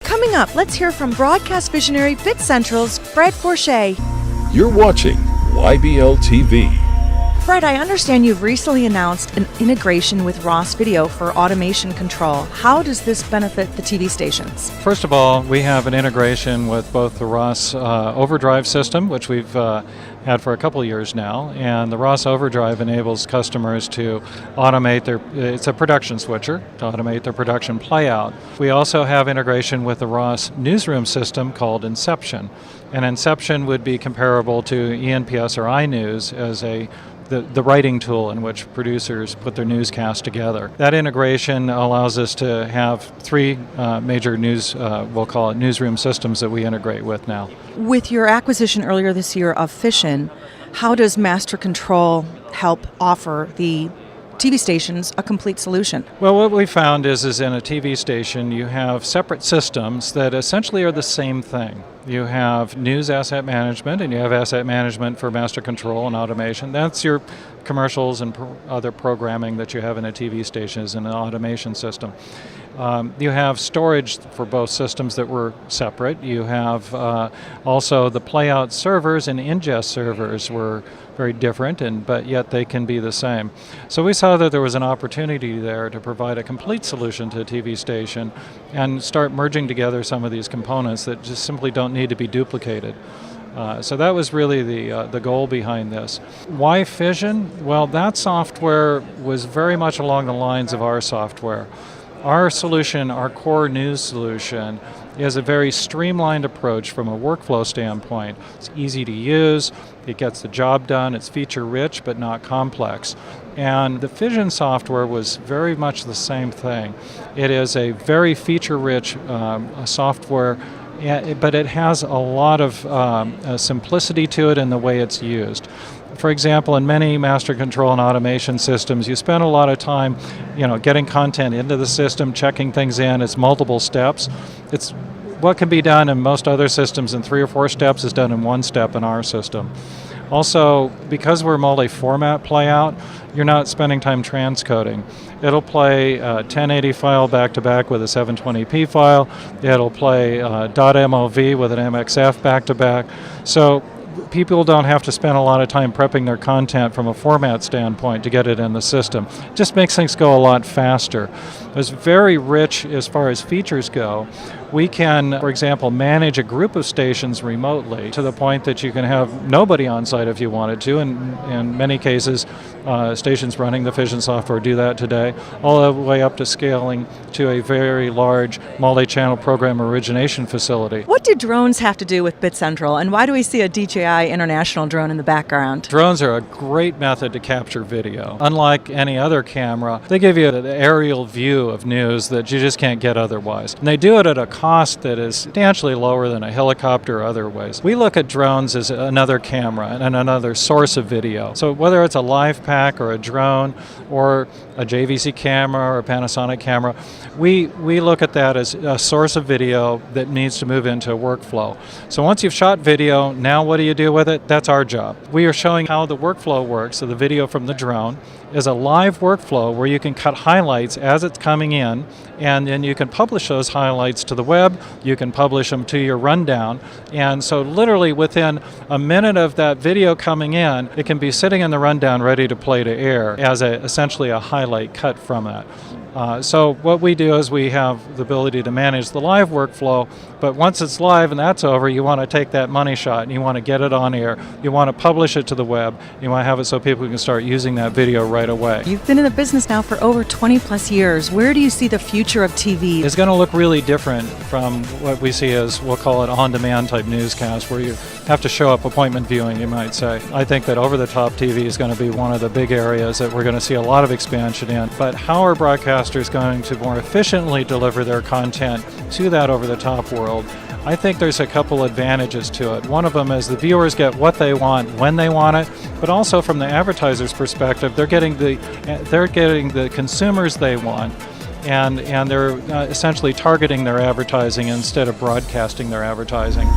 Coming up, let's hear from broadcast visionary Bitcentral's Fred Fourcher. You're watching YBL TV. Fred, I understand you've recently announced an integration with Ross Video for automation control. How does this benefit the TV stations? First of all, we have an integration with both the Ross Overdrive system, which we've had for a couple of years now, and the Ross Overdrive enables customers to automate it's a production switcher, to automate their production playout. We also have integration with the Ross newsroom system called Inception. And Inception would be comparable to ENPS or iNews as the writing tool in which producers put their newscast together. That integration allows us to have three major we'll call it newsroom systems that we integrate with now. With your acquisition earlier this year of Fission, how does Master Control help offer the TV stations a complete solution? Well, what we found is in a TV station you have separate systems that essentially are the same thing. You have news asset management and you have asset management for master control and automation. That's your commercials and other programming that you have in a TV station is in an automation system. You have storage for both systems that were separate. You have also the playout servers and ingest servers were very different, but yet they can be the same. So we saw that there was an opportunity there to provide a complete solution to a TV station and start merging together some of these components that just simply don't need to be duplicated. So that was really the goal behind this. Why Fission? Well, that software was very much along the lines of our software. Our solution, our core news solution, is a very streamlined approach from a workflow standpoint. It's easy to use, it gets the job done, it's feature-rich but not complex. And the Fission software was very much the same thing. It is a very feature-rich software, but it has a lot of simplicity to it in the way it's used. For example, in many master control and automation systems, you spend a lot of time, getting content into the system, checking things in. It's multiple steps. It's what can be done in most other systems in 3 or 4 steps is done in 1 step in our system. Also, because we're multi-format playout, you're not spending time transcoding. It'll play a 1080 file back-to-back with a 720p file. It'll play .mov with an MXF back-to-back. So people don't have to spend a lot of time prepping their content from a format standpoint to get it in the system. It just makes things go a lot faster. It's very rich as far as features go. We can, for example, manage a group of stations remotely to the point that you can have nobody on site if you wanted to, and in many cases, stations running the Fission software do that today, all the way up to scaling to a very large multi-channel program origination facility. What do drones have to do with Bitcentral, and why do we see a DJI International drone in the background? Drones are a great method to capture video. Unlike any other camera, they give you an aerial view of news that you just can't get otherwise. And they do it at a cost that is substantially lower than a helicopter or other ways. We look at drones as another camera and another source of video. So whether it's a live pack or a drone or a JVC camera or a Panasonic camera, we look at that as a source of video that needs to move into a workflow. So once you've shot video, now what do you do with it? That's our job. We are showing how the workflow works. So the video from the drone is a live workflow where you can cut highlights as it's coming in, and then you can publish those highlights to the web, you can publish them to your rundown, and so literally within a minute of that video coming in, it can be sitting in the rundown ready to play to air as essentially a highlight cut from it. So what we do is we have the ability to manage the live workflow, but once it's live and that's over, you want to take that money shot and you want to get it on air, you want to publish it to the web, you want to have it so people can start using that video right away. You've been in the business now for over 20 plus years. Where do you see the future of TV? It's going to look really different from what we see as, we'll call it on-demand type newscast, where you have to show up appointment viewing, you might say. I think that over-the-top TV is going to be one of the big areas that we're going to see a lot of expansion in, but how are broadcasters going to more efficiently deliver their content to that over-the-top world? I think there's a couple advantages to it. One of them is the viewers get what they want when they want it, but also from the advertiser's perspective, they're getting the consumers they want, and they're essentially targeting their advertising instead of broadcasting their advertising.